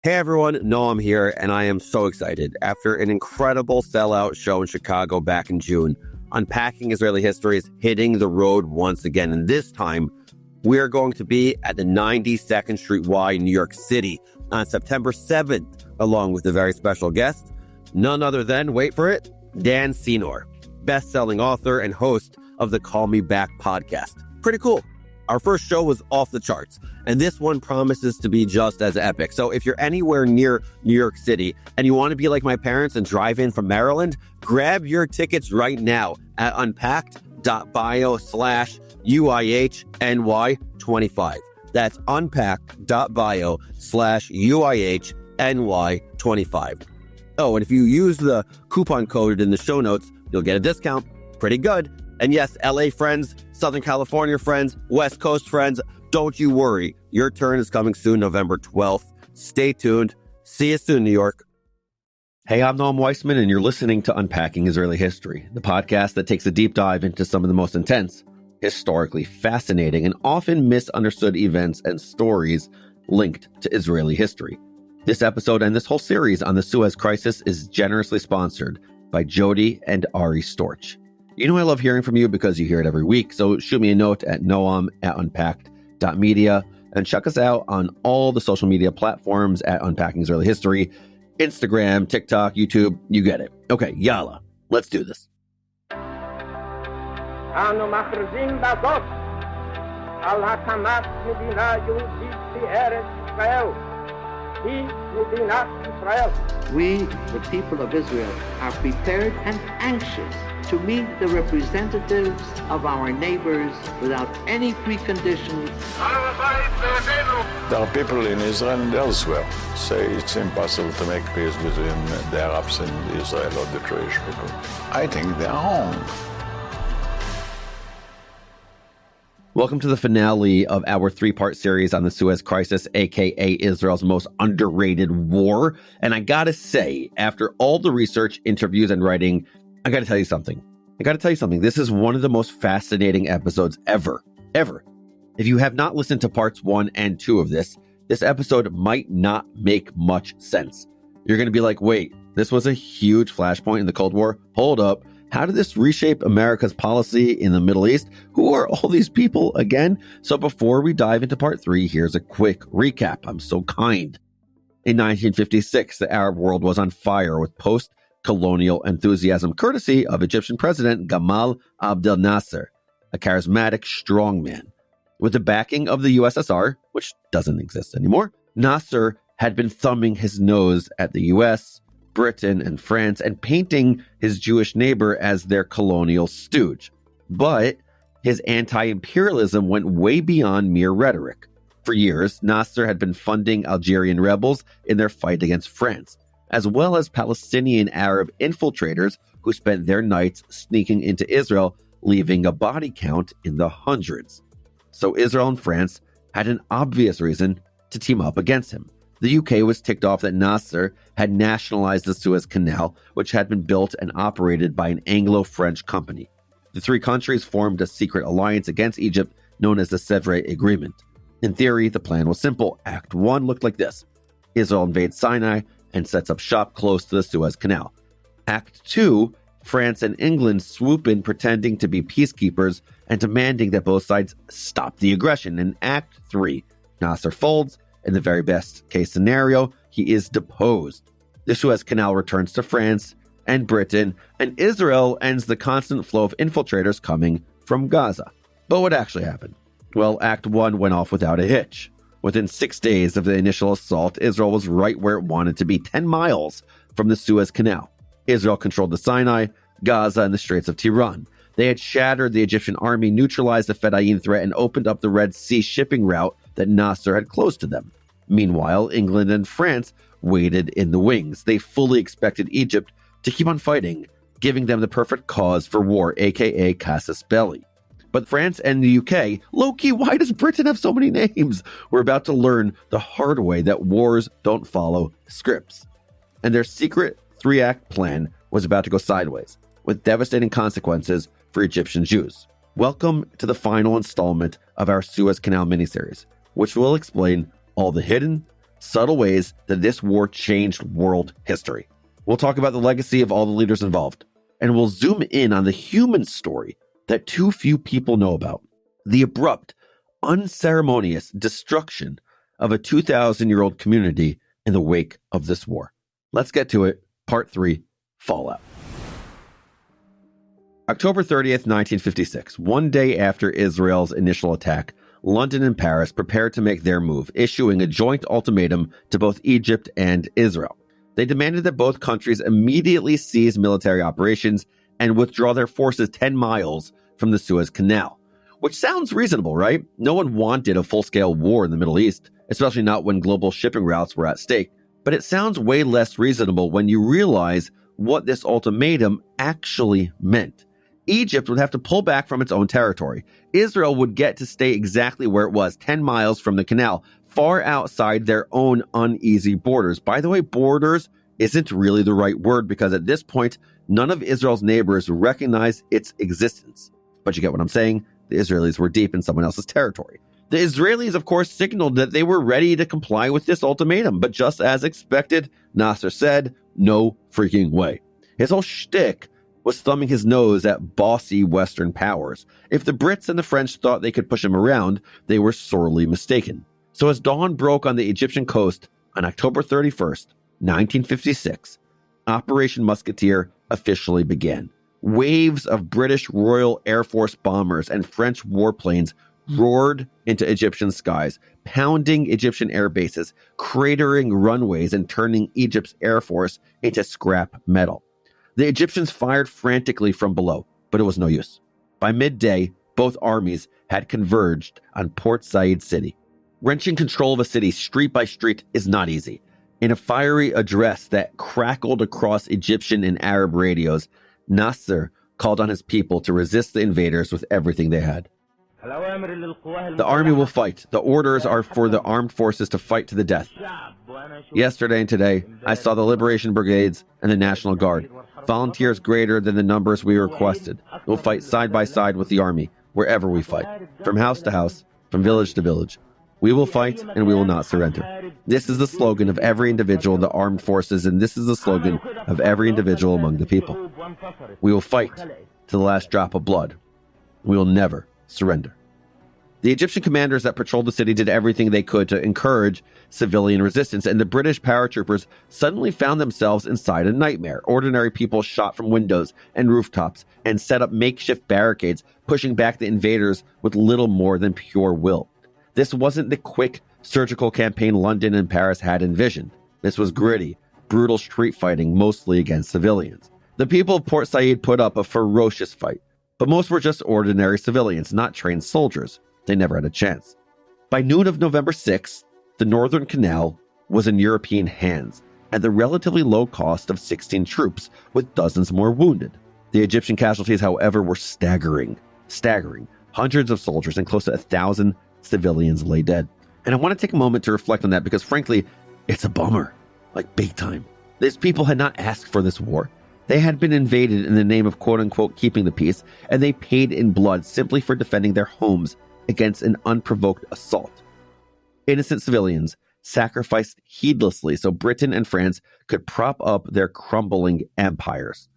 Hey everyone, Noam here, and I am so excited. After an incredible sellout show in Chicago back in June, Unpacking Israeli History is hitting the road once again, and this time we're going to be at the 92nd Street Y in New York City on September 7th, along with a very special guest, none other than, wait for it, Dan Senor, best-selling author and host of the Call Me Back podcast. Pretty cool. Our first show was off the charts, and this one promises to be just as epic. So if you're anywhere near New York City and you want to be like my parents and drive in from Maryland, grab your tickets right now at unpacked.bio/UIHNY25. That's unpacked.bio/UIHNY25. Oh, and if you use the coupon code in the show notes, you'll get a discount. Pretty good. And yes, LA friends, Southern California friends, West Coast friends, don't you worry. Your turn is coming soon, November 12th. Stay tuned. See you soon, New York. Hey, I'm Noam Weissman, and you're listening to Unpacking Israeli History, the podcast that takes a deep dive into some of the most intense, historically fascinating, and often misunderstood events and stories linked to Israeli history. This episode and this whole series on the Suez Crisis is generously sponsored by Jody and Ari Storch. You know I love hearing from you because you hear it every week, so shoot me a note at noam@unpacked.media and check us out on all the social media platforms at Unpacking Israeli History, Instagram, TikTok, YouTube, you get it. Okay, yalla, let's do this. אנו מכריזים בזאת על הקמת מדינה יהודית בארץ ישראל. היא מדינת ישראל. We, the people of Israel, are prepared and anxious to meet the representatives of our neighbors without any preconditions. There are people in Israel and elsewhere say it's impossible to make peace between the Arabs and Israel or the Jewish people. I think they are wrong. Welcome to the finale of our three-part series on the Suez Crisis, aka Israel's most underrated war. And I gotta say, after all the research, interviews, and writing, I gotta tell you something. This is one of the most fascinating episodes ever. If you have not listened to parts 1 and 2 of this episode might not make much sense. You're gonna be like, wait, this was a huge flashpoint in the Cold War? Hold up. How did this reshape America's policy in the Middle East? Who are all these people again? So before we dive into part 3, here's a quick recap. I'm so kind. In 1956, the Arab world was on fire with post-colonial enthusiasm courtesy of Egyptian President Gamal Abdel Nasser, a charismatic strongman. With the backing of the USSR, which doesn't exist anymore, Nasser had been thumbing his nose at the US, Britain, and France, and painting his Jewish neighbor as their colonial stooge. But his anti-imperialism went way beyond mere rhetoric. For years, Nasser had been funding Algerian rebels in their fight against France, as well as Palestinian Arab infiltrators who spent their nights sneaking into Israel, leaving a body count in the hundreds. So Israel and France had an obvious reason to team up against him. The UK was ticked off that Nasser had nationalized the Suez Canal, which had been built and operated by an Anglo-French company. The three countries formed a secret alliance against Egypt known as the Sèvres Agreement. In theory, the plan was simple. Act 1 looked like this. Israel invades Sinai and sets up shop close to the Suez Canal. Act 2, France and England swoop in pretending to be peacekeepers and demanding that both sides stop the aggression. In Act 3, Nasser folds. In the very best case scenario, he is deposed. The Suez Canal returns to France and Britain, and Israel ends the constant flow of infiltrators coming from Gaza. But what actually happened? Well, Act 1 went off without a hitch. Within 6 days of the initial assault, Israel was right where it wanted to be, 10 miles from the Suez Canal. Israel controlled the Sinai, Gaza, and the Straits of Tiran. They had shattered the Egyptian army, neutralized the Fedayeen threat, and opened up the Red Sea shipping route that Nasser had closed to them. Meanwhile, England and France waited in the wings. They fully expected Egypt to keep on fighting, giving them the perfect cause for war, aka casus belli. But France and the UK, low-key, why does Britain have so many names? We're about to learn the hard way that wars don't follow scripts. And their secret 3-act plan was about to go sideways, with devastating consequences for Egyptian Jews. Welcome to the final installment of our Suez Canal miniseries, which will explain all the hidden, subtle ways that this war changed world history. We'll talk about the legacy of all the leaders involved, and we'll zoom in on the human story that too few people know about. The abrupt, unceremonious destruction of a 2,000-year-old community in the wake of this war. Let's get to it. Part 3, Fallout. October 30th, 1956, one day after Israel's initial attack, London and Paris prepared to make their move, issuing a joint ultimatum to both Egypt and Israel. They demanded that both countries immediately cease military operations and withdraw their forces 10 miles from the Suez Canal. Which sounds reasonable, right? No one wanted a full-scale war in the Middle East, especially not when global shipping routes were at stake. But it sounds way less reasonable when you realize what this ultimatum actually meant. Egypt would have to pull back from its own territory. Israel would get to stay exactly where it was, 10 miles from the canal, far outside their own uneasy borders. By the way, borders isn't really the right word because at this point, none of Israel's neighbors recognize its existence. But you get what I'm saying? The Israelis were deep in someone else's territory. The Israelis, of course, signaled that they were ready to comply with this ultimatum, but just as expected, Nasser said, no freaking way. His whole shtick was thumbing his nose at bossy Western powers. If the Brits and the French thought they could push him around, they were sorely mistaken. So as dawn broke on the Egyptian coast on October 31st, 1956, Operation Musketeer officially began. Waves of British Royal Air Force bombers and French warplanes roared into Egyptian skies, pounding Egyptian air bases, cratering runways, and turning Egypt's air force into scrap metal. The Egyptians fired frantically from below, but it was no use. By midday, both armies had converged on Port Said city. Wrenching control of a city street by street is not easy. In a fiery address that crackled across Egyptian and Arab radios, Nasser called on his people to resist the invaders with everything they had. The army will fight. The orders are for the armed forces to fight to the death. Yesterday and today, I saw the Liberation Brigades and the National Guard. Volunteers greater than the numbers we requested. We'll fight side by side with the army, wherever we fight. From house to house, from village to village. We will fight and we will not surrender. This is the slogan of every individual in the armed forces, and this is the slogan of every individual among the people. We will fight to the last drop of blood. We will never surrender. The Egyptian commanders that patrolled the city did everything they could to encourage civilian resistance, and the British paratroopers suddenly found themselves inside a nightmare. Ordinary people shot from windows and rooftops and set up makeshift barricades, pushing back the invaders with little more than pure will. This wasn't the quick, surgical campaign London and Paris had envisioned. This was gritty, brutal street fighting, mostly against civilians. The people of Port Said put up a ferocious fight, but most were just ordinary civilians, not trained soldiers. They never had a chance. By noon of November 6th, the Northern Canal was in European hands at the relatively low cost of 16 troops, with dozens more wounded. The Egyptian casualties, however, were staggering. Hundreds of soldiers and close to 1,000 civilians lay dead. And I want to take a moment to reflect on that because, frankly, it's a bummer. Like, big time. These people had not asked for this war. They had been invaded in the name of quote-unquote keeping the peace, and they paid in blood simply for defending their homes against an unprovoked assault. Innocent civilians sacrificed heedlessly so Britain and France could prop up their crumbling empires.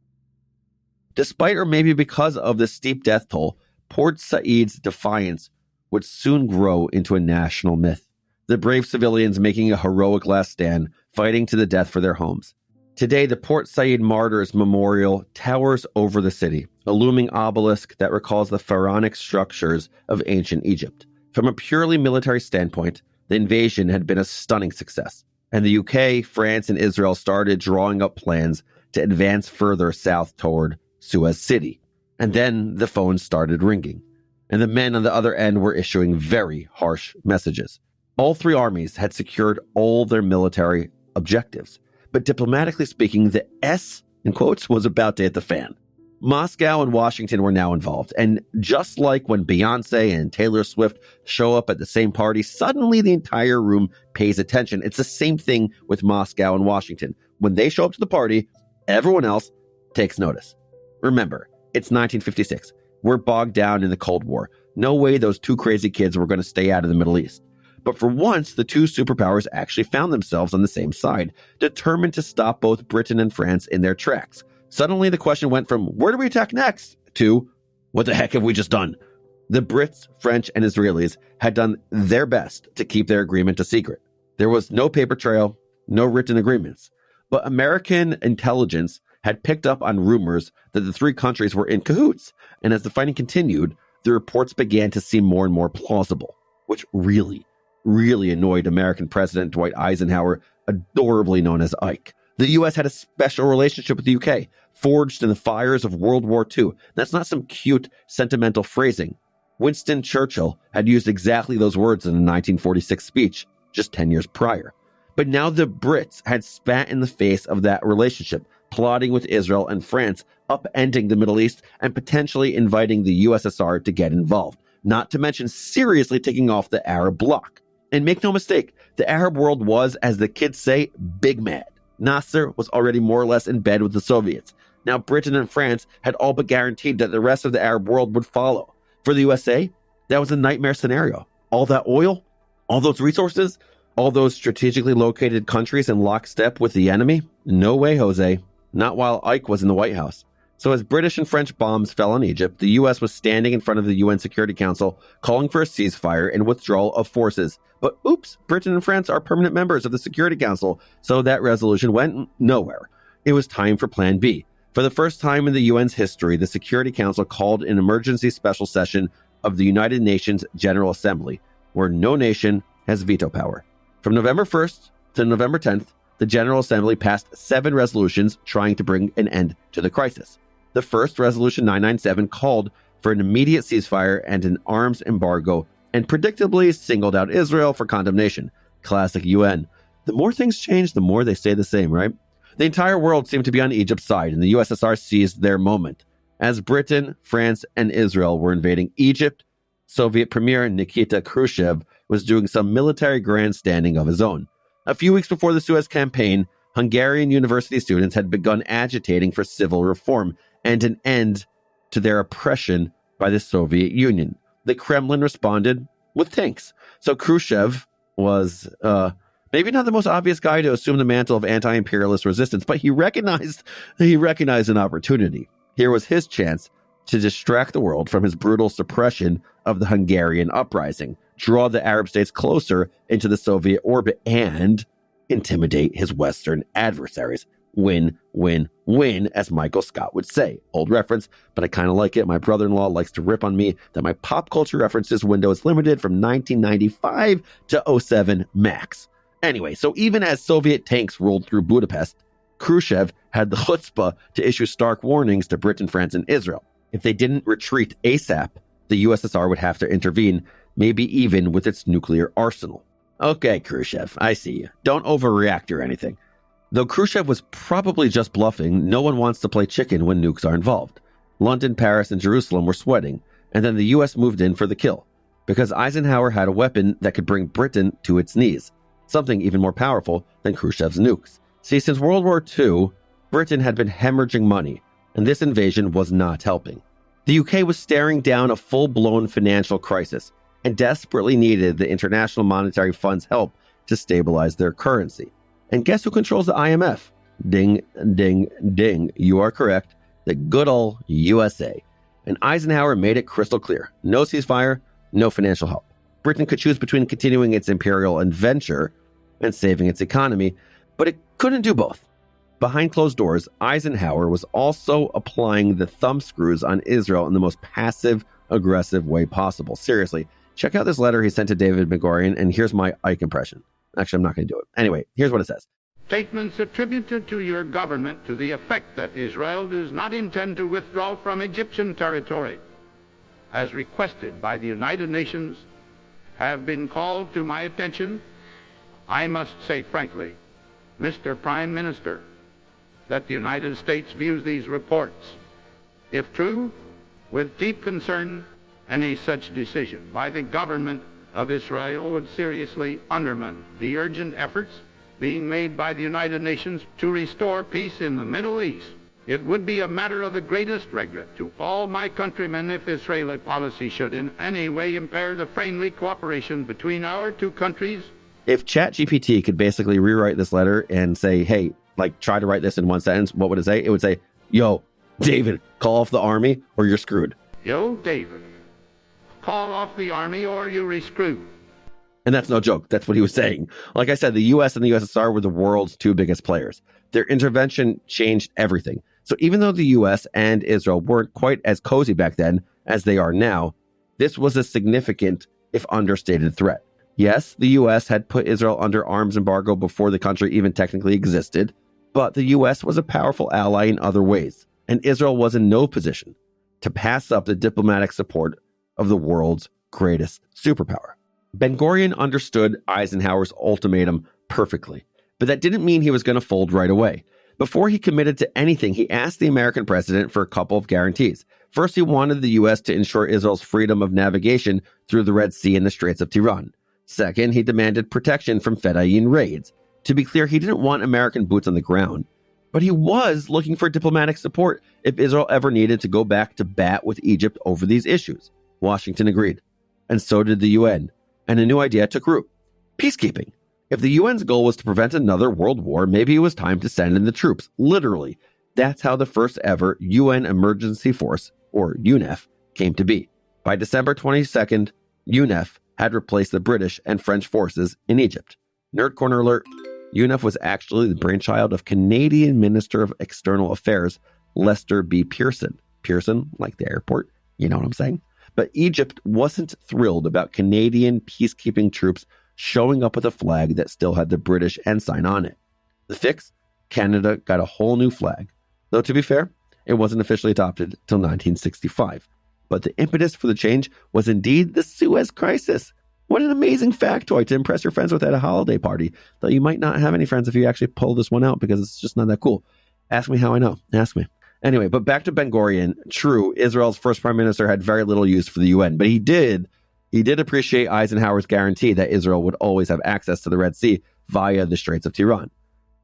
Despite or maybe because of the steep death toll, Port Said's defiance would soon grow into a national myth. The brave civilians making a heroic last stand, fighting to the death for their homes. Today, the Port Said Martyrs Memorial towers over the city, a looming obelisk that recalls the pharaonic structures of ancient Egypt. From a purely military standpoint, the invasion had been a stunning success, and the UK, France, and Israel started drawing up plans to advance further south toward Suez City. And then the phone started ringing, and the men on the other end were issuing very harsh messages. All three armies had secured all their military objectives, but diplomatically speaking, the S, in quotes, was about to hit the fan. Moscow and Washington were now involved, and just like when Beyonce and Taylor Swift show up at the same party, suddenly the entire room pays attention. It's the same thing with Moscow and Washington. When they show up to the party, everyone else takes notice. Remember, it's 1956. We're bogged down in the Cold War. No way those two crazy kids were going to stay out of the Middle East. But for once, the two superpowers actually found themselves on the same side, determined to stop both Britain and France in their tracks. Suddenly, the question went from, where do we attack next? To, what the heck have we just done? The Brits, French, and Israelis had done their best to keep their agreement a secret. There was no paper trail, no written agreements. But American intelligence had picked up on rumors that the three countries were in cahoots. And as the fighting continued, the reports began to seem more and more plausible, which really annoyed American President Dwight Eisenhower, adorably known as Ike. The U.S. had a special relationship with the UK, forged in the fires of World War II. That's not some cute, sentimental phrasing. Winston Churchill had used exactly those words in a 1946 speech, just 10 years prior. But now the Brits had spat in the face of that relationship, plotting with Israel and France, upending the Middle East and potentially inviting the USSR to get involved, not to mention seriously taking off the Arab bloc. And make no mistake, the Arab world was, as the kids say, big mad. Nasser was already more or less in bed with the Soviets. Now Britain and France had all but guaranteed that the rest of the Arab world would follow. For the USA, that was a nightmare scenario. All that oil, all those resources, all those strategically located countries in lockstep with the enemy? No way, Jose. Not while Ike was in the White House. So as British and French bombs fell on Egypt, the U.S. was standing in front of the UN Security Council calling for a ceasefire and withdrawal of forces. But oops, Britain and France are permanent members of the Security Council, so that resolution went nowhere. It was time for Plan B. For the first time in the UN's history, the Security Council called an emergency special session of the United Nations General Assembly, where no nation has veto power. From November 1st to November 10th, the General Assembly passed 7 resolutions trying to bring an end to the crisis. The first, Resolution 997, called for an immediate ceasefire and an arms embargo, and predictably singled out Israel for condemnation. Classic UN. The more things change, the more they stay the same, right? The entire world seemed to be on Egypt's side, and the USSR seized their moment. As Britain, France, and Israel were invading Egypt, Soviet Premier Nikita Khrushchev was doing some military grandstanding of his own. A few weeks before the Suez Campaign, Hungarian university students had begun agitating for civil reform and an end to their oppression by the Soviet Union. The Kremlin responded with tanks. So Khrushchev was maybe not the most obvious guy to assume the mantle of anti-imperialist resistance, but he recognized an opportunity. Here was his chance to distract the world from his brutal suppression of the Hungarian uprising, draw the Arab states closer into the Soviet orbit, and intimidate his Western adversaries. Win, win, win, as Michael Scott would say. Old reference, but I kind of like it. My brother-in-law likes to rip on me that my pop culture references window is limited from 1995 to 07 max. Anyway, so even as Soviet tanks rolled through Budapest, Khrushchev had the chutzpah to issue stark warnings to Britain, France, and Israel. If they didn't retreat ASAP, the USSR would have to intervene, maybe even with its nuclear arsenal. Okay, Khrushchev, I see you. Don't overreact or anything. Though Khrushchev was probably just bluffing, no one wants to play chicken when nukes are involved. London, Paris, and Jerusalem were sweating, and then the US moved in for the kill, because Eisenhower had a weapon that could bring Britain to its knees, something even more powerful than Khrushchev's nukes. See, since World War II, Britain had been hemorrhaging money, and this invasion was not helping. The UK was staring down a full-blown financial crisis and desperately needed the International Monetary Fund's help to stabilize their currency. And guess who controls the IMF? Ding, ding, ding. You are correct. The good old USA. And Eisenhower made it crystal clear. No ceasefire, no financial help. Britain could choose between continuing its imperial adventure and saving its economy, but it couldn't do both. Behind closed doors, Eisenhower was also applying the thumbscrews on Israel in the most passive, aggressive way possible. Seriously, check out this letter he sent to David Ben-Gurion, and here's my Ike impression. Actually, I'm not going to do it. Anyway, here's what it says. Statements attributed to your government to the effect that Israel does not intend to withdraw from Egyptian territory, as requested by the United Nations, have been called to my attention. I must say frankly, Mr. Prime Minister, that the United States views these reports, if true, with deep concern. Any such decision by the government of Israel would seriously undermine the urgent efforts being made by the United Nations to restore peace in the Middle East. It would be a matter of the greatest regret to all my countrymen if Israeli policy should in any way impair the friendly cooperation between our two countries. If ChatGPT could basically rewrite this letter and say, hey, try to write this in one sentence, what would it say? It would say, yo, David, call off the army or you're screwed. Yo, David, call off the army or you're screwed. And that's no joke. That's what he was saying. Like I said, the U.S. and the USSR were the world's two biggest players. Their intervention changed everything. So even though the U.S. and Israel weren't quite as cozy back then as they are now, this was a significant, if understated, threat. Yes, the U.S. had put Israel under arms embargo before the country even technically existed, but the U.S. was a powerful ally in other ways, and Israel was in no position to pass up the diplomatic support of the world's greatest superpower. Ben-Gurion understood Eisenhower's ultimatum perfectly, but that didn't mean he was going to fold right away. Before he committed to anything, he asked the American president for a couple of guarantees. First, he wanted the U.S. to ensure Israel's freedom of navigation through the Red Sea and the Straits of Tiran. Second, he demanded protection from Fedayeen raids. To be clear, he didn't want American boots on the ground, but he was looking for diplomatic support if Israel ever needed to go back to bat with Egypt over these issues. Washington agreed, and so did the UN, and a new idea took root: peacekeeping. If the UN's goal was to prevent another world war, maybe it was time to send in the troops. Literally, that's how the first ever UN Emergency Force, or UNEF, came to be. By December 22nd, UNEF had replaced the British and French forces in Egypt. Nerd corner alert, UNEF was actually the brainchild of Canadian Minister of External Affairs, Lester B. Pearson. Pearson, like the airport, you know what I'm saying? But Egypt wasn't thrilled about Canadian peacekeeping troops showing up with a flag that still had the British ensign on it. The fix? Canada got a whole new flag. Though to be fair, it wasn't officially adopted till 1965. But the impetus for the change was indeed the Suez Crisis. What an amazing factoid to impress your friends with at a holiday party. Though you might not have any friends if you actually pull this one out because it's just not that cool. Ask me how I know. Ask me. Anyway, but back to Ben-Gurion. True, Israel's first prime minister had very little use for the UN, but he did appreciate Eisenhower's guarantee that Israel would always have access to the Red Sea via the Straits of Tiran.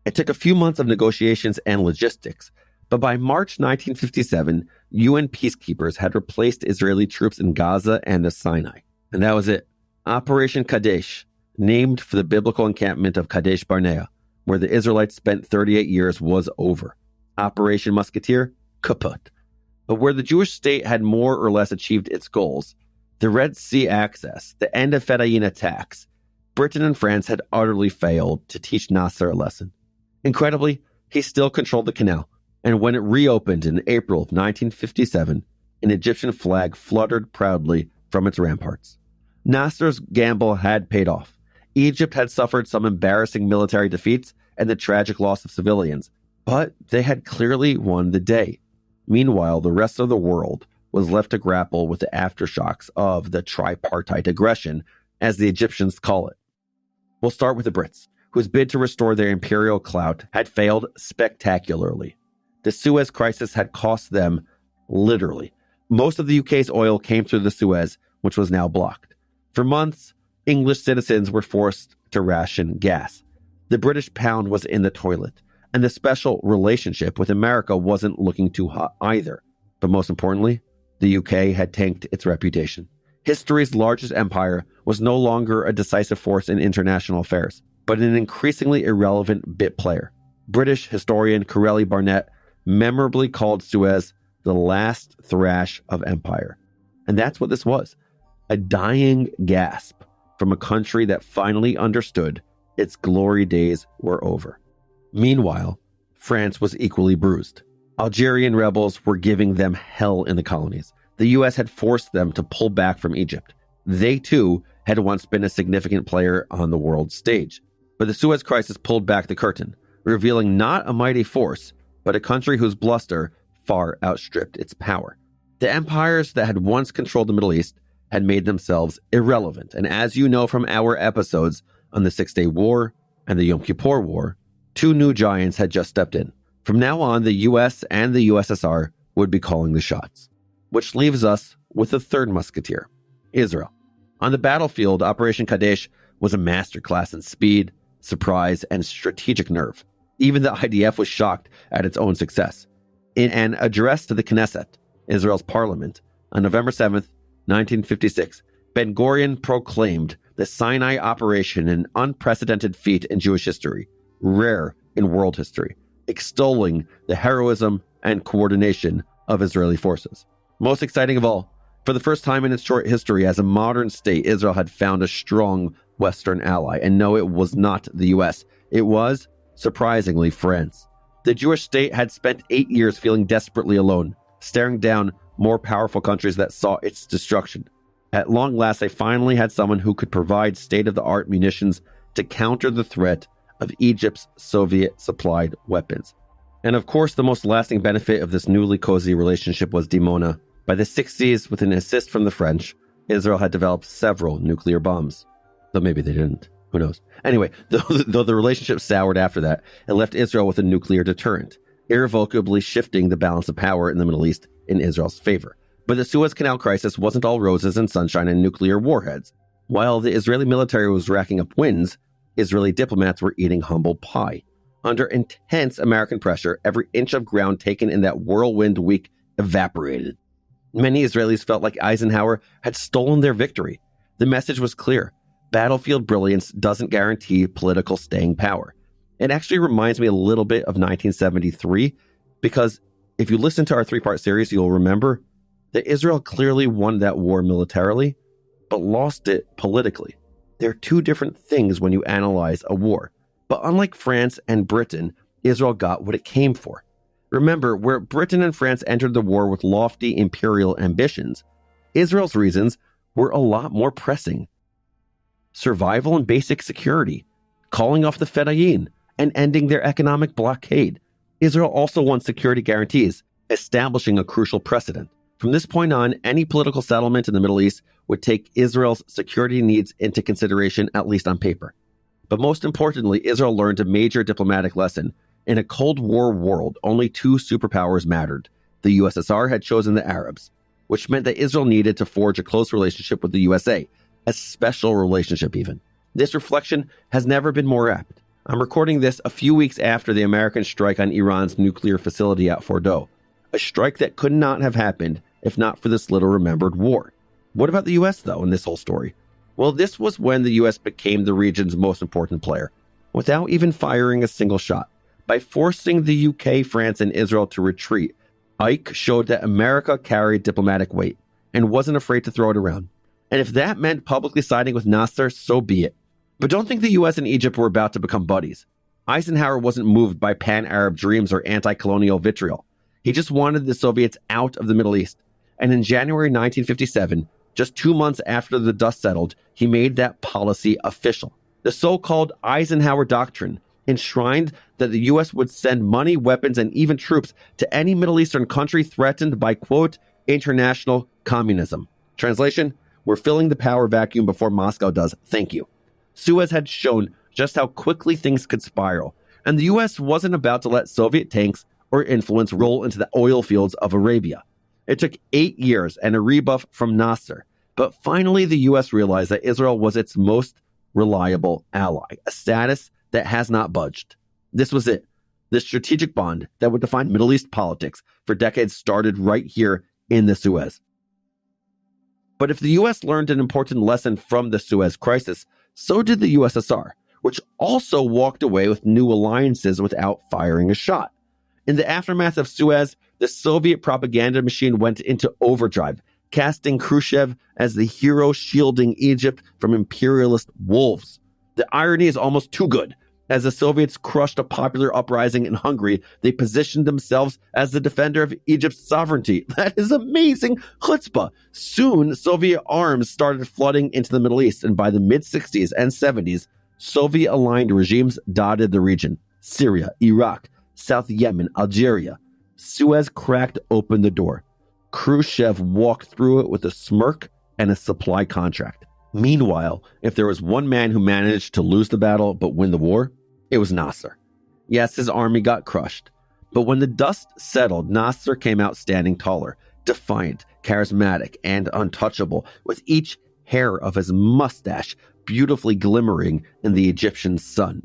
It took a few months of negotiations and logistics, but by March 1957, UN peacekeepers had replaced Israeli troops in Gaza and the Sinai. And that was it. Operation Kadesh, named for the biblical encampment of Kadesh Barnea, where the Israelites spent 38 years, was over. Operation Musketeer, kaput. But where the Jewish state had more or less achieved its goals, the Red Sea access, the end of Fedayeen attacks, Britain and France had utterly failed to teach Nasser a lesson. Incredibly, he still controlled the canal, and when it reopened in April of 1957, an Egyptian flag fluttered proudly from its ramparts. Nasser's gamble had paid off. Egypt had suffered some embarrassing military defeats and the tragic loss of civilians, but they had clearly won the day. Meanwhile, the rest of the world was left to grapple with the aftershocks of the tripartite aggression, as the Egyptians call it. We'll start with the Brits, whose bid to restore their imperial clout had failed spectacularly. The Suez Crisis had cost them, literally. Most of the UK's oil came through the Suez, which was now blocked. For months, English citizens were forced to ration gas. The British pound was in the toilet, and the special relationship with America wasn't looking too hot either. But most importantly, the UK had tanked its reputation. History's largest empire was no longer a decisive force in international affairs, but an increasingly irrelevant bit player. British historian Corelli Barnett memorably called Suez the last thrash of empire. And that's what this was, a dying gasp from a country that finally understood its glory days were over. Meanwhile, France was equally bruised. Algerian rebels were giving them hell in the colonies. The U.S. had forced them to pull back from Egypt. They, too, had once been a significant player on the world stage. But the Suez Crisis pulled back the curtain, revealing not a mighty force, but a country whose bluster far outstripped its power. The empires that had once controlled the Middle East had made themselves irrelevant. And as you know from our episodes on the Six-Day War and the Yom Kippur War, two new giants had just stepped in. From now on, the U.S. and the USSR would be calling the shots. Which leaves us with the third musketeer, Israel. On the battlefield, Operation Kadesh was a masterclass in speed, surprise, and strategic nerve. Even the IDF was shocked at its own success. In an address to the Knesset, Israel's parliament, on November 7th, 1956, Ben-Gurion proclaimed the Sinai operation an unprecedented feat in Jewish history, rare in world history, extolling the heroism and coordination of Israeli forces. Most exciting of all, for the first time in its short history as a modern state, Israel had found a strong Western ally. And no, it was not the US. It was, surprisingly, France. The Jewish state had spent 8 years feeling desperately alone, staring down more powerful countries that saw its destruction. At long last, they finally had someone who could provide state-of-the-art munitions to counter the threat of Egypt's Soviet-supplied weapons. And of course, the most lasting benefit of this newly cozy relationship was Dimona. By the 60s, with an assist from the French, Israel had developed several nuclear bombs. Though maybe they didn't. Who knows? Anyway, though the relationship soured after that, it left Israel with a nuclear deterrent, irrevocably shifting the balance of power in the Middle East in Israel's favor. But the Suez Canal crisis wasn't all roses and sunshine and nuclear warheads. While the Israeli military was racking up wins, Israeli diplomats were eating humble pie. Under intense American pressure, every inch of ground taken in that whirlwind week evaporated. Many Israelis felt like Eisenhower had stolen their victory. The message was clear. Battlefield brilliance doesn't guarantee political staying power. It actually reminds me a little bit of 1973, because if you listen to our three-part series, you'll remember that Israel clearly won that war militarily, but lost it politically. They're two different things when you analyze a war. But unlike France and Britain, Israel got what it came for. Remember, where Britain and France entered the war with lofty imperial ambitions, Israel's reasons were a lot more pressing. Survival and basic security, calling off the Fedayeen, and ending their economic blockade. Israel also won security guarantees, establishing a crucial precedent. From this point on, any political settlement in the Middle East would take Israel's security needs into consideration, at least on paper. But most importantly, Israel learned a major diplomatic lesson. In a Cold War world, only two superpowers mattered. The USSR had chosen the Arabs, which meant that Israel needed to forge a close relationship with the USA, a special relationship even. This reflection has never been more apt. I'm recording this a few weeks after the American strike on Iran's nuclear facility at Fordow, a strike that could not have happened if not for this little-remembered war. What about the US, though, in this whole story? Well, this was when the US became the region's most important player, without even firing a single shot. By forcing the UK, France, and Israel to retreat, Ike showed that America carried diplomatic weight and wasn't afraid to throw it around. And if that meant publicly siding with Nasser, so be it. But don't think the US and Egypt were about to become buddies. Eisenhower wasn't moved by pan-Arab dreams or anti-colonial vitriol. He just wanted the Soviets out of the Middle East. And in January 1957, just 2 months after the dust settled, he made that policy official. The so-called Eisenhower Doctrine enshrined that the U.S. would send money, weapons, and even troops to any Middle Eastern country threatened by, quote, international communism. Translation, we're filling the power vacuum before Moscow does. Thank you. Suez had shown just how quickly things could spiral, and the U.S. wasn't about to let Soviet tanks or influence roll into the oil fields of Arabia. It took 8 years and a rebuff from Nasser, but finally the U.S. realized that Israel was its most reliable ally, a status that has not budged. This was it. The strategic bond that would define Middle East politics for decades started right here in the Suez. But if the U.S. learned an important lesson from the Suez Crisis, so did the USSR, which also walked away with new alliances without firing a shot. In the aftermath of Suez, the Soviet propaganda machine went into overdrive, casting Khrushchev as the hero shielding Egypt from imperialist wolves. The irony is almost too good. As the Soviets crushed a popular uprising in Hungary, they positioned themselves as the defender of Egypt's sovereignty. That is amazing chutzpah. Soon, Soviet arms started flooding into the Middle East, and by the mid-60s and 70s, Soviet-aligned regimes dotted the region. Syria, Iraq, South Yemen, Algeria. Suez cracked open the door. Khrushchev walked through it with a smirk and a supply contract. Meanwhile, if there was one man who managed to lose the battle but win the war, it was Nasser. Yes, his army got crushed. But when the dust settled, Nasser came out standing taller, defiant, charismatic, and untouchable, with each hair of his mustache beautifully glimmering in the Egyptian sun.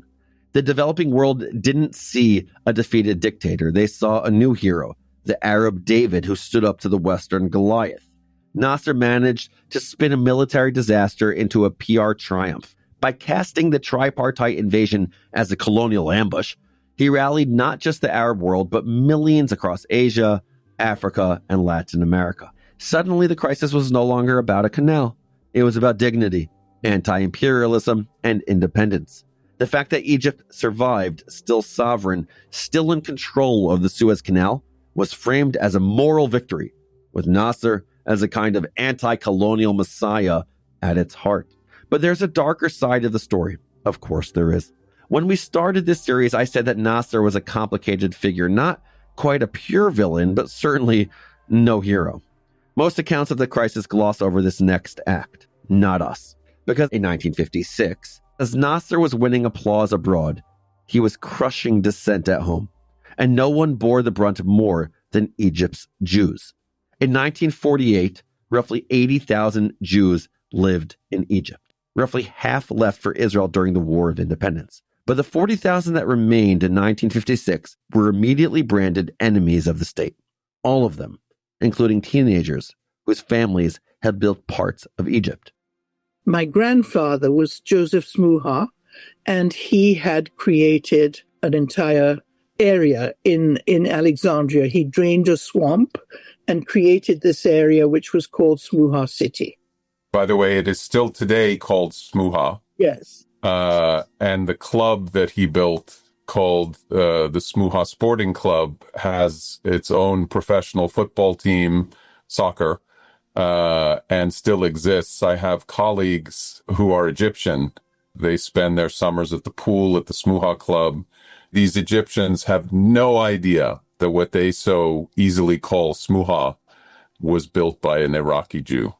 The developing world didn't see a defeated dictator. They saw a new hero, the Arab David who stood up to the Western Goliath. Nasser managed to spin a military disaster into a PR triumph. By casting the tripartite invasion as a colonial ambush, he rallied not just the Arab world, but millions across Asia, Africa, and Latin America. Suddenly, the crisis was no longer about a canal. It was about dignity, anti-imperialism, and independence. The fact that Egypt survived, still sovereign, still in control of the Suez Canal, was framed as a moral victory, with Nasser as a kind of anti-colonial messiah at its heart. But there's a darker side of the story. Of course there is. When we started this series, I said that Nasser was a complicated figure, not quite a pure villain, but certainly no hero. Most accounts of the crisis gloss over this next act. Not us. Because in 1956, as Nasser was winning applause abroad, he was crushing dissent at home. And no one bore the brunt more than Egypt's Jews. In 1948, roughly 80,000 Jews lived in Egypt. Roughly half left for Israel during the War of Independence. But the 40,000 that remained in 1956 were immediately branded enemies of the state. All of them, including teenagers whose families had built parts of Egypt. My grandfather was Joseph Smuha, and he had created an entire area in Alexandria. He drained a swamp and created this area, which was called Smuha City. By the way, it is still today called Smuha. Yes. And the club that he built, called the Smuha Sporting Club, has its own professional football team, soccer, and still exists. I have colleagues who are Egyptian. They spend their summers at the pool at the Smuha Club. These Egyptians have no idea that what they so easily call Smuha was built by an Iraqi Jew.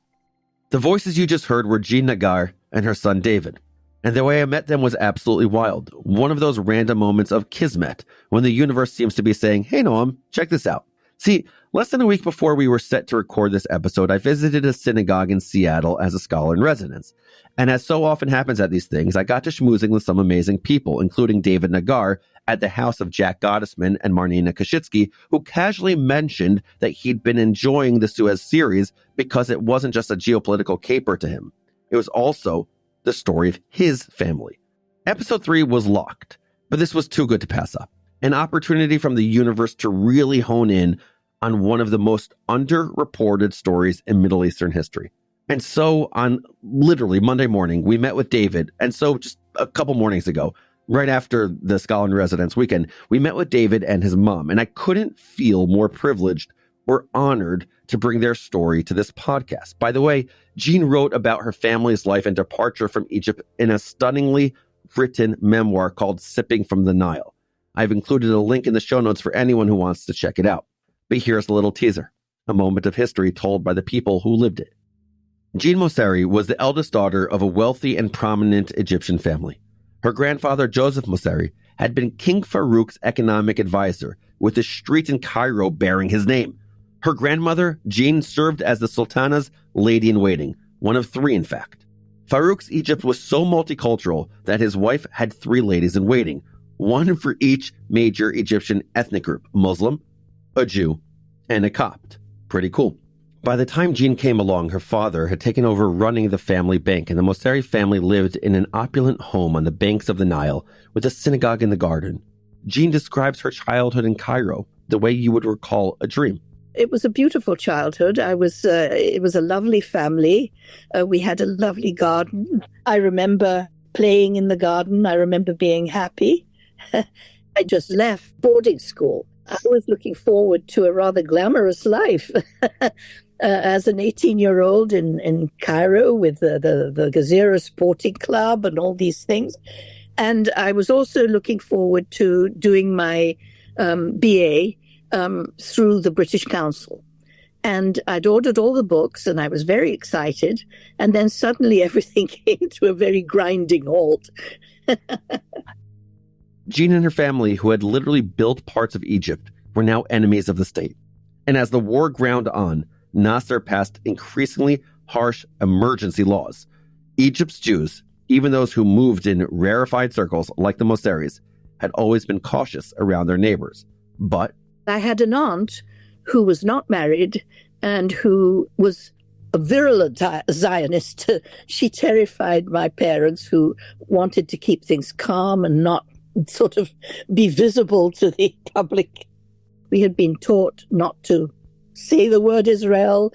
The voices you just heard were Jean Nagar and her son David. And the way I met them was absolutely wild. One of those random moments of kismet, when the universe seems to be saying, hey Noam, check this out. See, less than a week before we were set to record this episode, I visited a synagogue in Seattle as a scholar in residence. And as so often happens at these things, I got to schmoozing with some amazing people, including David Nagar at the house of Jack Gottesman and Marnina Kashitsky, who casually mentioned that he'd been enjoying the Suez series because it wasn't just a geopolitical caper to him. It was also the story of his family. Episode 3 was locked, but this was too good to pass up. An opportunity from the universe to really hone in on one of the most underreported stories in Middle Eastern history. And so on literally Monday morning, we met with David. And so just a couple mornings ago, right after the Scholar in Residence weekend, we met with David and his mom. And I couldn't feel more privileged or honored to bring their story to this podcast. By the way, Jean wrote about her family's life and departure from Egypt in a stunningly written memoir called Sipping from the Nile. I've included a link in the show notes for anyone who wants to check it out. But here's a little teaser, a moment of history told by the people who lived it. Jean Mosseri was the eldest daughter of a wealthy and prominent Egyptian family. Her grandfather, Joseph Mosseri, had been King Farouk's economic advisor, with a street in Cairo bearing his name. Her grandmother, Jean, served as the Sultana's lady-in-waiting, one of 3 in fact. Farouk's Egypt was so multicultural that his wife had 3 ladies-in-waiting, one for each major Egyptian ethnic group, Muslim, a Jew, and a Copt. Pretty cool. By the time Jean came along, her father had taken over running the family bank, and the Mosseri family lived in an opulent home on the banks of the Nile with a synagogue in the garden. Jean describes her childhood in Cairo the way you would recall a dream. It was a beautiful childhood. It was a lovely family. We had a lovely garden. I remember playing in the garden. I remember being happy. I just left boarding school. I was looking forward to a rather glamorous life as an 18-year-old in Cairo with the Gezira Sporting Club and all these things. And I was also looking forward to doing my BA through the British Council. And I'd ordered all the books and I was very excited. And then suddenly everything came to a very grinding halt. Jean and her family, who had literally built parts of Egypt, were now enemies of the state. And as the war ground on, Nasser passed increasingly harsh emergency laws. Egypt's Jews, even those who moved in rarefied circles like the Mosseris, had always been cautious around their neighbors. But I had an aunt who was not married and who was a virulent Zionist. She terrified my parents, who wanted to keep things calm and not sort of be visible to the public. We had been taught not to say the word Israel,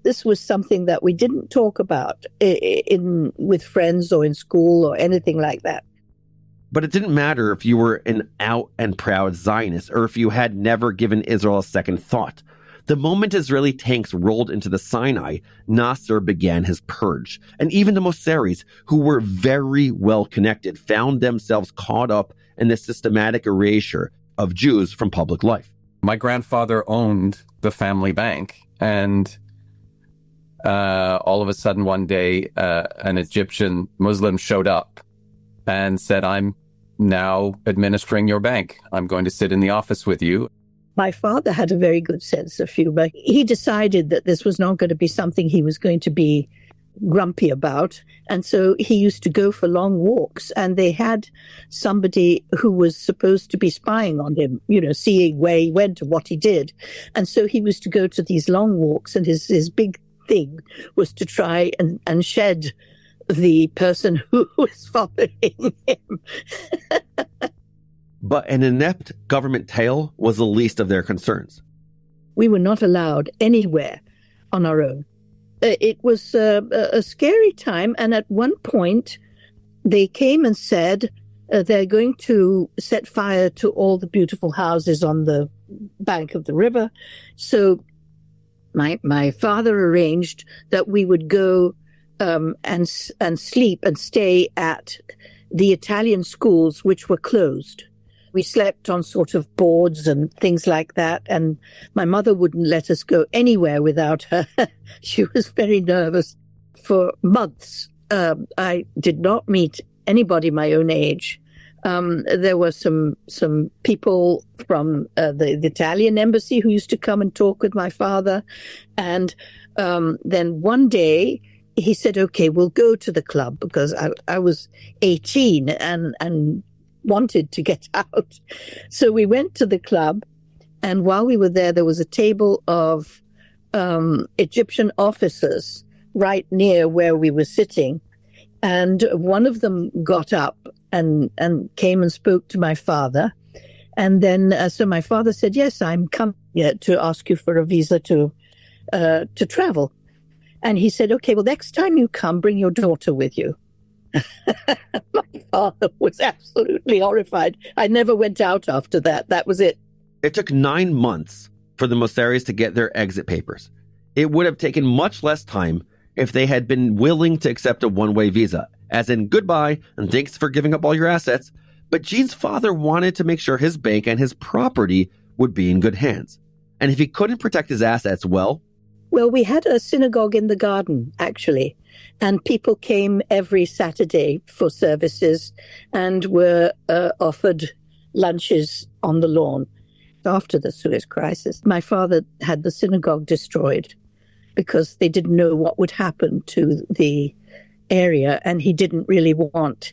this was something that we didn't talk about with friends or in school or anything like that. But it didn't matter if you were an out and proud Zionist or if you had never given Israel a second thought. The moment Israeli tanks rolled into the Sinai, Nasser began his purge. And even the Mosseris, who were very well connected, found themselves caught up in the systematic erasure of Jews from public life. My grandfather owned the family bank, and all of a sudden one day, an Egyptian Muslim showed up and said, "I'm now administering your bank. I'm going to sit in the office with you." My father had a very good sense of humor. He decided that this was not going to be something he was going to be grumpy about. And so he used to go for long walks, and they had somebody who was supposed to be spying on him, seeing where he went and what he did. And so he was to go to these long walks, and his big thing was to try and shed the person who was following him. But an inept government tail was the least of their concerns. We were not allowed anywhere on our own. It was a scary time, and at one point they came and said they're going to set fire to all the beautiful houses on the bank of the river. So my father arranged that we would go and sleep and stay at the Italian schools, which were closed. We slept on sort of boards and things like that, and my mother wouldn't let us go anywhere without her. She was very nervous. For months, I did not meet anybody my own age. There were some people from the Italian embassy who used to come and talk with my father, and then one day he said, "Okay, we'll go to the club," because I was 18 and wanted to get out. So we went to the club, and while we were there was a table of Egyptian officers right near where we were sitting, and one of them got up and came and spoke to my father. And then so my father said, "Yes, I'm coming to ask you for a visa to travel." And he said, "Okay, well, next time you come, bring your daughter with you." My father was absolutely horrified. I never went out after that. That was it. It took 9 months for the Mosseris to get their exit papers. It would have taken much less time if they had been willing to accept a one-way visa, as in goodbye and thanks for giving up all your assets. But Jean's father wanted to make sure his bank and his property would be in good hands. And if he couldn't protect his assets, well, we had a synagogue in the garden, actually. And people came every Saturday for services and were offered lunches on the lawn. After the Suez Crisis, my father had the synagogue destroyed because they didn't know what would happen to the area, and he didn't really want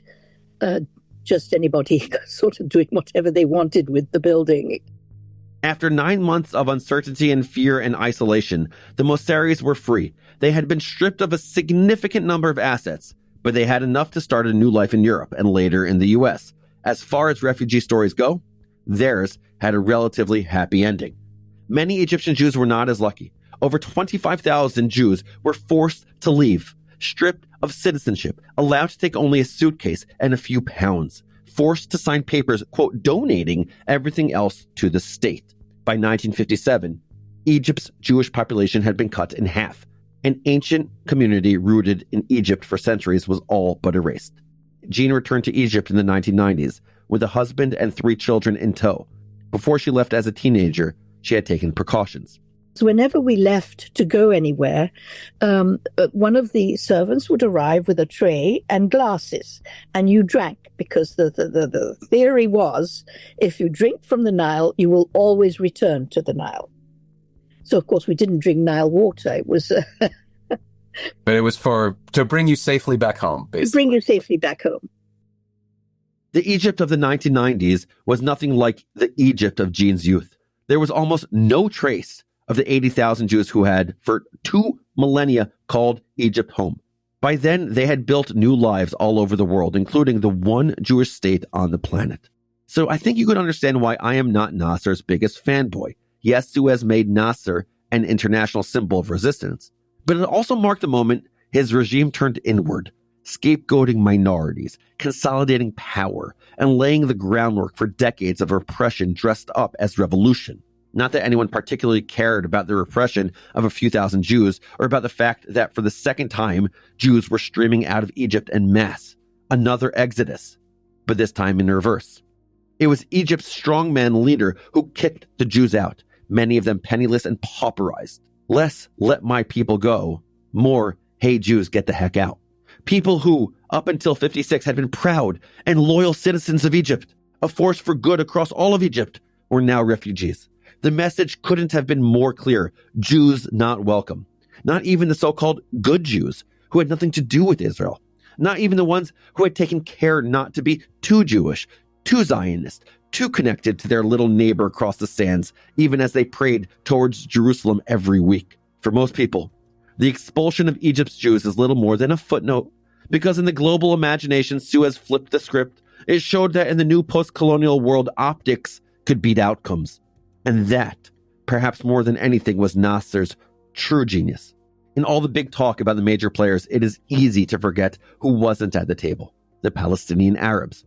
just anybody sort of doing whatever they wanted with the building. After 9 months of uncertainty and fear and isolation, the Mosseris were free. They had been stripped of a significant number of assets, but they had enough to start a new life in Europe and later in the U.S. As far as refugee stories go, theirs had a relatively happy ending. Many Egyptian Jews were not as lucky. Over 25,000 Jews were forced to leave, stripped of citizenship, allowed to take only a suitcase and a few pounds, forced to sign papers, quote, donating everything else to the state. By 1957, Egypt's Jewish population had been cut in half. An ancient community rooted in Egypt for centuries was all but erased. Jean returned to Egypt in the 1990s with a husband and 3 children in tow. Before she left as a teenager, she had taken precautions. So whenever we left to go anywhere, one of the servants would arrive with a tray and glasses, and you drank, because the theory was, if you drink from the Nile, you will always return to the Nile. So, of course, we didn't drink Nile water. It was... But it was to bring you safely back home, basically. To bring you safely back home. The Egypt of the 1990s was nothing like the Egypt of Jean's youth. there was almost no trace of the 80,000 Jews who had, for 2 millennia, called Egypt home. By then, they had built new lives all over the world, including the one Jewish state on the planet. So I think you could understand why I am not Nasser's biggest fanboy. Yes, Suez made Nasser an international symbol of resistance, but it also marked the moment his regime turned inward, scapegoating minorities, consolidating power, and laying the groundwork for decades of repression dressed up as revolution. Not that anyone particularly cared about the repression of a few thousand Jews, or about the fact that for the second time, Jews were streaming out of Egypt en masse. Another exodus, but this time in reverse. It was Egypt's strongman leader who kicked the Jews out, many of them penniless and pauperized. Less, let my people go. More, hey Jews, get the heck out. People who, up until 56, had been proud and loyal citizens of Egypt, a force for good across all of Egypt, were now refugees. The message couldn't have been more clear. Jews not welcome. Not even the so-called good Jews who had nothing to do with Israel. Not even the ones who had taken care not to be too Jewish, too Zionist, too connected to their little neighbor across the sands, even as they prayed towards Jerusalem every week. For most people, the expulsion of Egypt's Jews is little more than a footnote, because in the global imagination, Suez flipped the script. It showed that in the new post-colonial world, optics could beat outcomes. And that, perhaps more than anything, was Nasser's true genius. In all the big talk about the major players, it is easy to forget who wasn't at the table: the Palestinian Arabs.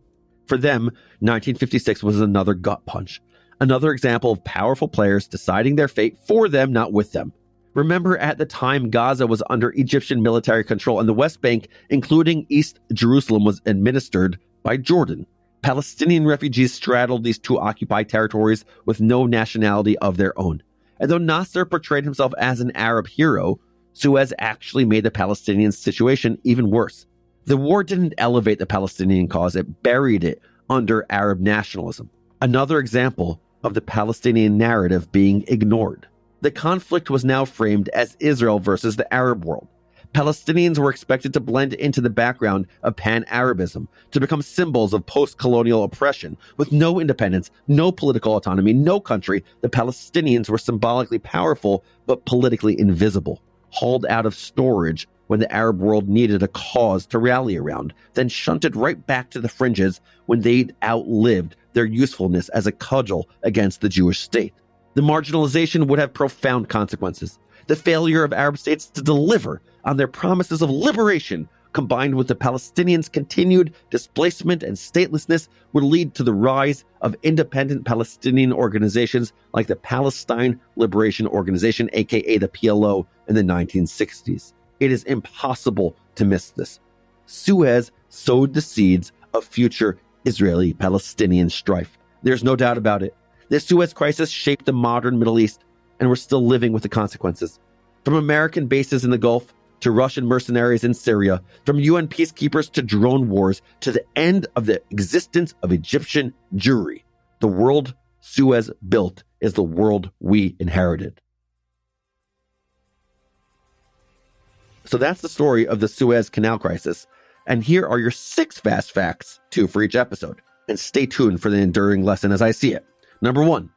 For them, 1956 was another gut punch, another example of powerful players deciding their fate for them, not with them. Remember, at the time, Gaza was under Egyptian military control, and the West Bank, including East Jerusalem, was administered by Jordan. Palestinian refugees straddled these two occupied territories with no nationality of their own. And though Nasser portrayed himself as an Arab hero, Suez actually made the Palestinian situation even worse. The war didn't elevate the Palestinian cause, it buried it under Arab nationalism. Another example of the Palestinian narrative being ignored. The conflict was now framed as Israel versus the Arab world. Palestinians were expected to blend into the background of pan-Arabism, to become symbols of post-colonial oppression. With no independence, no political autonomy, no country, the Palestinians were symbolically powerful, but politically invisible, hauled out of storage when the Arab world needed a cause to rally around, then shunted right back to the fringes when they'd outlived their usefulness as a cudgel against the Jewish state. The marginalization would have profound consequences. The failure of Arab states to deliver on their promises of liberation, combined with the Palestinians' continued displacement and statelessness, would lead to the rise of independent Palestinian organizations like the Palestine Liberation Organization, aka the PLO, in the 1960s. It is impossible to miss this. Suez sowed the seeds of future Israeli-Palestinian strife. There's no doubt about it. The Suez Crisis shaped the modern Middle East, and we're still living with the consequences. From American bases in the Gulf to Russian mercenaries in Syria, from UN peacekeepers to drone wars, to the end of the existence of Egyptian Jewry. The world Suez built is the world we inherited. So that's the story of the Suez Canal crisis. And here are your 6 fast facts, 2 for each episode. And stay tuned for the enduring lesson as I see it. Number 1,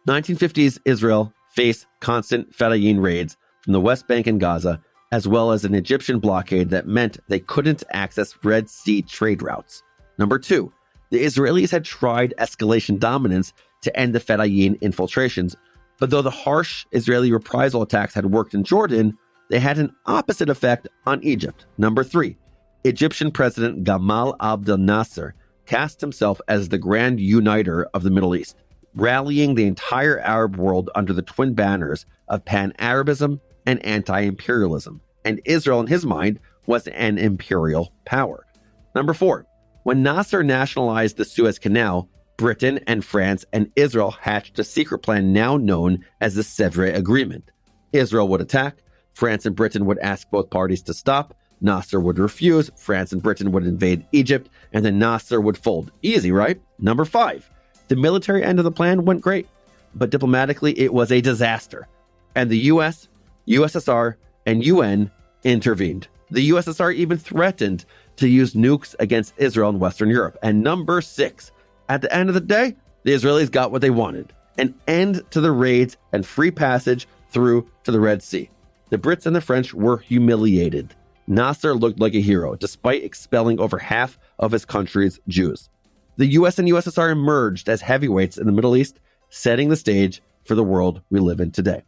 1950s Israel faced constant Fedayeen raids from the West Bank and Gaza, as well as an Egyptian blockade that meant they couldn't access Red Sea trade routes. Number 2, the Israelis had tried escalation dominance to end the Fedayeen infiltrations, but though the harsh Israeli reprisal attacks had worked in Jordan, they had an opposite effect on Egypt. Number 3, Egyptian President Gamal Abdel Nasser cast himself as the grand uniter of the Middle East, rallying the entire Arab world under the twin banners of pan-Arabism and anti-imperialism. And Israel, in his mind, was an imperial power. Number 4, when Nasser nationalized the Suez Canal, Britain and France and Israel hatched a secret plan now known as the Sèvres Agreement. Israel would attack, France and Britain would ask both parties to stop, Nasser would refuse, France and Britain would invade Egypt, and then Nasser would fold. Easy, right? Number 5, the military end of the plan went great, but diplomatically it was a disaster. And the US, USSR, and UN intervened. The USSR even threatened to use nukes against Israel and Western Europe. And number 6, at the end of the day, the Israelis got what they wanted. an end to the raids and free passage through to the Red Sea. The Brits and the French were humiliated. Nasser looked like a hero, despite expelling over half of his country's Jews. The US and USSR emerged as heavyweights in the Middle East, setting the stage for the world we live in today.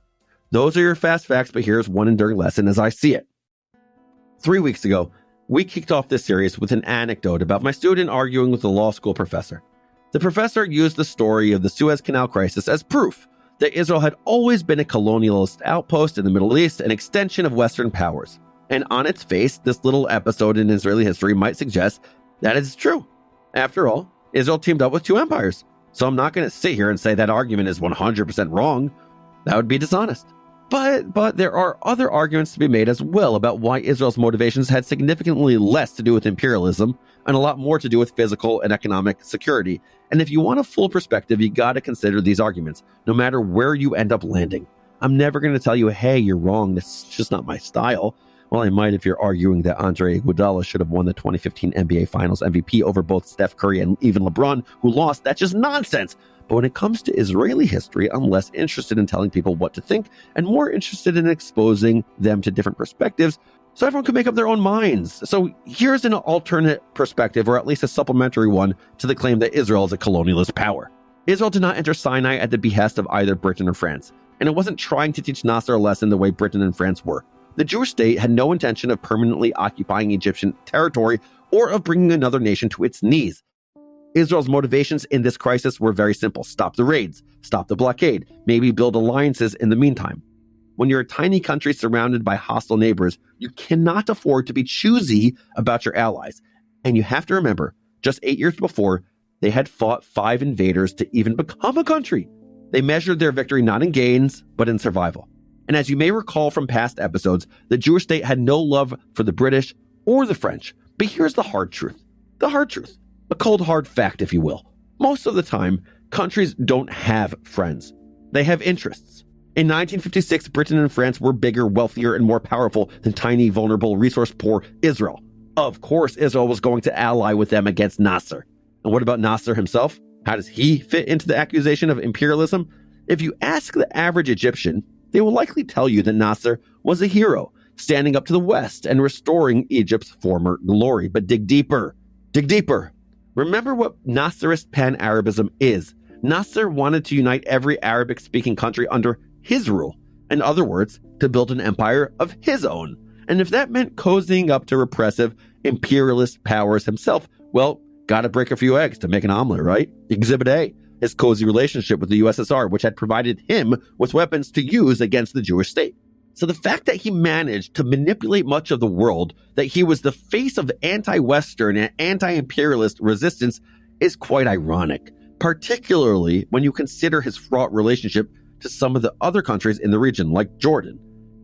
Those are your fast facts, but here's one enduring lesson as I see it. 3 weeks ago, we kicked off this series with an anecdote about my student arguing with a law school professor. The professor used the story of the Suez Canal crisis as proof that Israel had always been a colonialist outpost in the Middle East, an extension of Western powers. And on its face, this little episode in Israeli history might suggest that it's true. After all, Israel teamed up with two empires. So I'm not going to sit here and say that argument is 100% wrong. That would be dishonest. But there are other arguments to be made as well about why Israel's motivations had significantly less to do with imperialism and a lot more to do with physical and economic security. And if you want a full perspective, you got to consider these arguments, no matter where you end up landing. I'm never going to tell you, hey, you're wrong. This is just not my style. Well, I might if you're arguing that Andre Iguodala should have won the 2015 NBA Finals MVP over both Steph Curry and even LeBron, who lost. That's just nonsense. But when it comes to Israeli history, I'm less interested in telling people what to think and more interested in exposing them to different perspectives so everyone can make up their own minds. So here's an alternate perspective, or at least a supplementary one, to the claim that Israel is a colonialist power. Israel did not enter Sinai at the behest of either Britain or France, and it wasn't trying to teach Nasser a lesson the way Britain and France were. The Jewish state had no intention of permanently occupying Egyptian territory or of bringing another nation to its knees. Israel's motivations in this crisis were very simple. Stop the raids, stop the blockade, maybe build alliances in the meantime. When you're a tiny country surrounded by hostile neighbors, you cannot afford to be choosy about your allies. And you have to remember, just 8 years before, they had fought 5 invaders to even become a country. They measured their victory not in gains, but in survival. And as you may recall from past episodes, the Jewish state had no love for the British or the French. But here's the hard truth. The hard truth. A cold, hard fact, if you will. Most of the time, countries don't have friends. They have interests. In 1956, Britain and France were bigger, wealthier, and more powerful than tiny, vulnerable, resource-poor Israel. Of course, Israel was going to ally with them against Nasser. And what about Nasser himself? How does he fit into the accusation of imperialism? If you ask the average Egyptian, they will likely tell you that Nasser was a hero, standing up to the West and restoring Egypt's former glory. But dig deeper. Dig deeper. Remember what Nasserist pan-Arabism is. Nasser wanted to unite every Arabic-speaking country under his rule. In other words, to build an empire of his own. And if that meant cozying up to repressive, imperialist powers himself, well, gotta break a few eggs to make an omelet, right? Exhibit A. His cozy relationship with the USSR, which had provided him with weapons to use against the Jewish state. So the fact that he managed to manipulate much of the world, that he was the face of anti-Western and anti-imperialist resistance, is quite ironic, particularly when you consider his fraught relationship to some of the other countries in the region, like Jordan.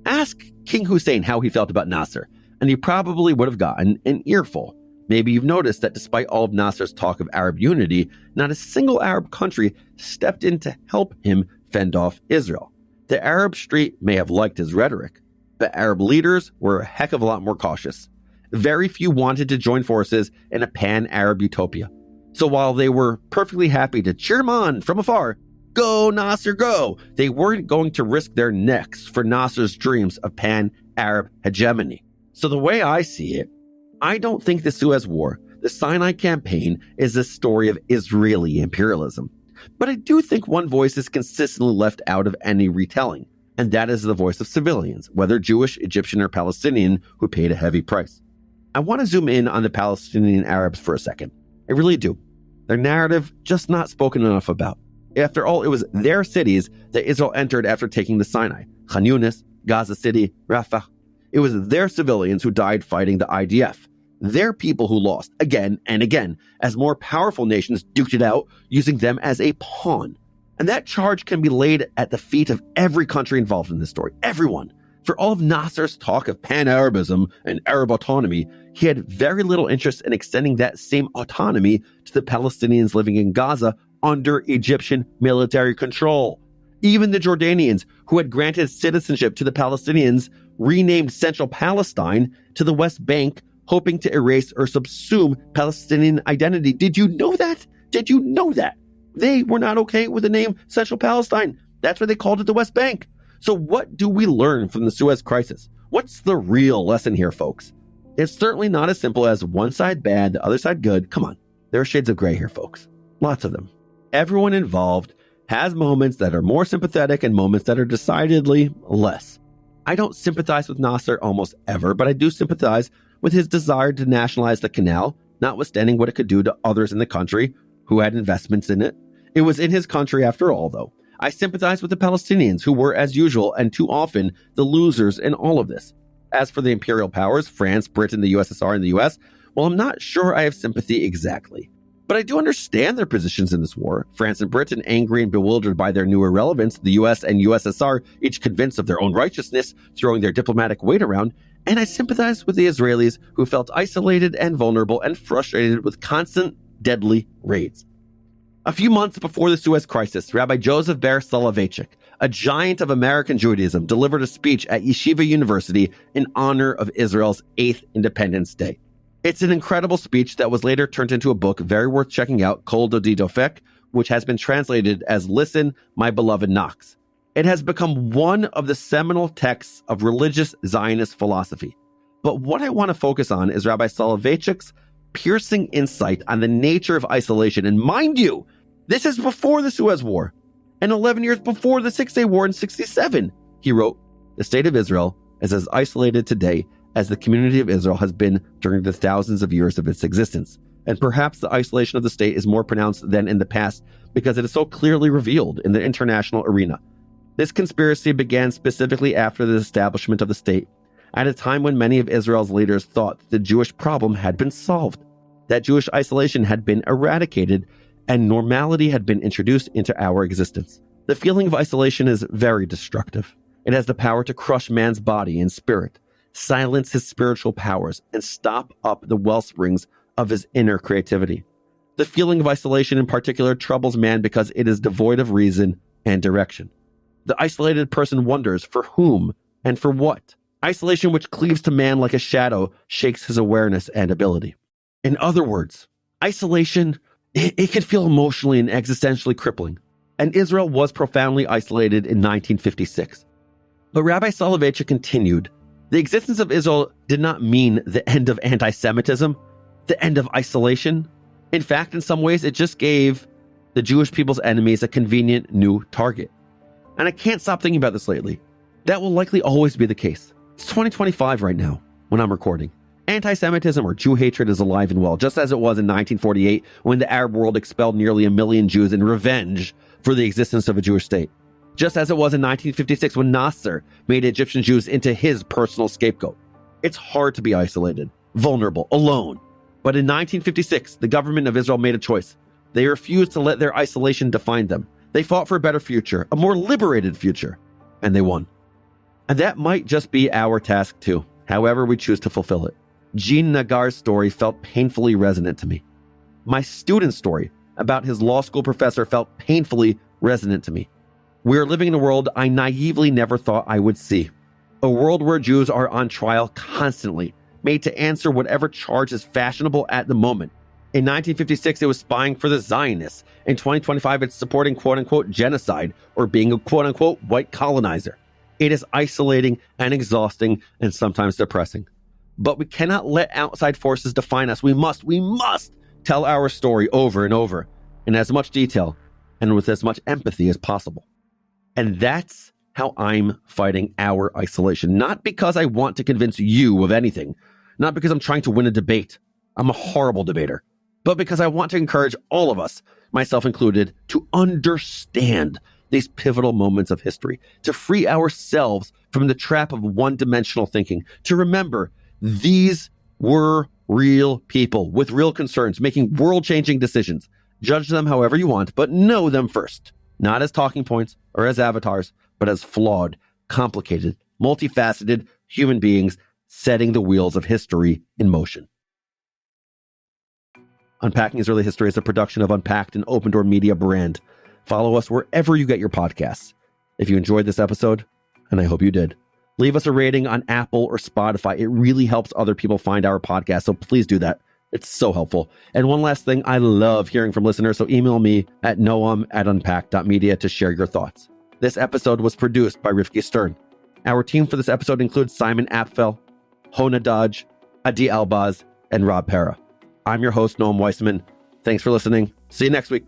Ask King Hussein how he felt about Nasser, and he probably would have gotten an earful. Maybe you've noticed that despite all of Nasser's talk of Arab unity, not a single Arab country stepped in to help him fend off Israel. The Arab street may have liked his rhetoric, but Arab leaders were a heck of a lot more cautious. Very few wanted to join forces in a pan-Arab utopia. So while they were perfectly happy to cheer him on from afar, go Nasser, go, they weren't going to risk their necks for Nasser's dreams of pan-Arab hegemony. So the way I see it, I don't think the Suez War, the Sinai Campaign, is a story of Israeli imperialism. But I do think one voice is consistently left out of any retelling, and that is the voice of civilians, whether Jewish, Egyptian, or Palestinian, who paid a heavy price. I want to zoom in on the Palestinian Arabs for a second. I really do. Their narrative just not spoken enough about. After all, it was their cities that Israel entered after taking the Sinai. Khan Yunis, Gaza City, Rafah. It was their civilians who died fighting the IDF. Their people who lost again and again as more powerful nations duked it out, using them as a pawn. And that charge can be laid at the feet of every country involved in this story. Everyone. For all of Nasser's talk of pan-Arabism and Arab autonomy, he had very little interest in extending that same autonomy to the Palestinians living in Gaza under Egyptian military control. Even the Jordanians, who had granted citizenship to the Palestinians, renamed Central Palestine to the West Bank, hoping to erase or subsume Palestinian identity. Did you know that? Did you know that? They were not okay with the name Central Palestine. That's why they called it the West Bank. So what do we learn from the Suez Crisis? What's the real lesson here, folks? It's certainly not as simple as one side bad, the other side good. Come on. There are shades of gray here, folks. Lots of them. Everyone involved has moments that are more sympathetic and moments that are decidedly less. I don't sympathize with Nasser almost ever, but I do sympathize with his desire to nationalize the canal, notwithstanding what it could do to others in the country who had investments in it. It was in his country after all, though. I sympathize with the Palestinians, who were, as usual and too often, the losers in all of this. As for the imperial powers, France, Britain, the USSR, and the US, well, I'm not sure I have sympathy exactly. But I do understand their positions in this war. France and Britain, angry and bewildered by their new irrelevance, the US and USSR, each convinced of their own righteousness, throwing their diplomatic weight around. And I sympathize with the Israelis, who felt isolated and vulnerable and frustrated with constant, deadly raids. A few months before the Suez Crisis, Rabbi Joseph Ber Soloveitchik, a giant of American Judaism, delivered a speech at Yeshiva University in honor of Israel's 8th Independence Day. It's an incredible speech that was later turned into a book very worth checking out, Kol Dodi Dofek, which has been translated as Listen, My Beloved Knocks. It has become one of the seminal texts of religious Zionist philosophy. But what I want to focus on is Rabbi Soloveitchik's piercing insight on the nature of isolation. And mind you, this is before the Suez War, and 11 years before the Six-Day War in 1967. He wrote, "The state of Israel is as isolated today as the community of Israel has been during the thousands of years of its existence. And perhaps the isolation of the state is more pronounced than in the past because it is so clearly revealed in the international arena. This conspiracy began specifically after the establishment of the state, at a time when many of Israel's leaders thought the Jewish problem had been solved, that Jewish isolation had been eradicated, and normality had been introduced into our existence. The feeling of isolation is very destructive. It has the power to crush man's body and spirit, silence his spiritual powers, and stop up the well springs of his inner creativity. The feeling of isolation in particular troubles man because it is devoid of reason and direction. The isolated person wonders for whom and for what. Isolation which cleaves to man like a shadow shakes his awareness and ability. In other words, isolation, it can feel emotionally and existentially crippling. And Israel was profoundly isolated in 1956. But Rabbi Soloveitchik continued, the existence of Israel did not mean the end of anti-Semitism, the end of isolation. In fact, in some ways, it just gave the Jewish people's enemies a convenient new target. And I can't stop thinking about this lately. That will likely always be the case. It's 2025 right now, when I'm recording. Anti-Semitism or Jew hatred is alive and well, just as it was in 1948 when the Arab world expelled nearly 1 million Jews in revenge for the existence of a Jewish state. Just as it was in 1956 when Nasser made Egyptian Jews into his personal scapegoat. It's hard to be isolated, vulnerable, alone. But in 1956, the government of Israel made a choice. They refused to let their isolation define them. They fought for a better future, a more liberated future, and they won. And that might just be our task too, however we choose to fulfill it. Jean Nagar's story felt painfully resonant to me. My student's story about his law school professor felt painfully resonant to me. We are living in a world I naively never thought I would see. A world where Jews are on trial constantly, made to answer whatever charge is fashionable at the moment. In 1956, it was spying for the Zionists. In 2025, it's supporting quote-unquote genocide or being a quote-unquote white colonizer. It is isolating and exhausting and sometimes depressing. But we cannot let outside forces define us. We must tell our story over and over in as much detail and with as much empathy as possible. And that's how I'm fighting our isolation. Not because I want to convince you of anything. Not because I'm trying to win a debate. I'm a horrible debater. But because I want to encourage all of us, myself included, to understand these pivotal moments of history, to free ourselves from the trap of one-dimensional thinking, to remember these were real people with real concerns, making world-changing decisions. Judge them however you want, but know them first. Not as talking points or as avatars, but as flawed, complicated, multifaceted human beings setting the wheels of history in motion. Unpacking Israeli History is a production of Unpacked, an OpenDor Media brand. Follow us wherever you get your podcasts. If you enjoyed this episode, and I hope you did, leave us a rating on Apple or Spotify. It really helps other people find our podcast, so please do that. It's so helpful. And one last thing, I love hearing from listeners, so email me at noam@unpacked.media to share your thoughts. This episode was produced by Rifki Stern. Our team for this episode includes Simon Apfel, Hona Dodge, Adi Albaz, and Rob Pera. I'm your host, Noam Weissman. Thanks for listening. See you next week.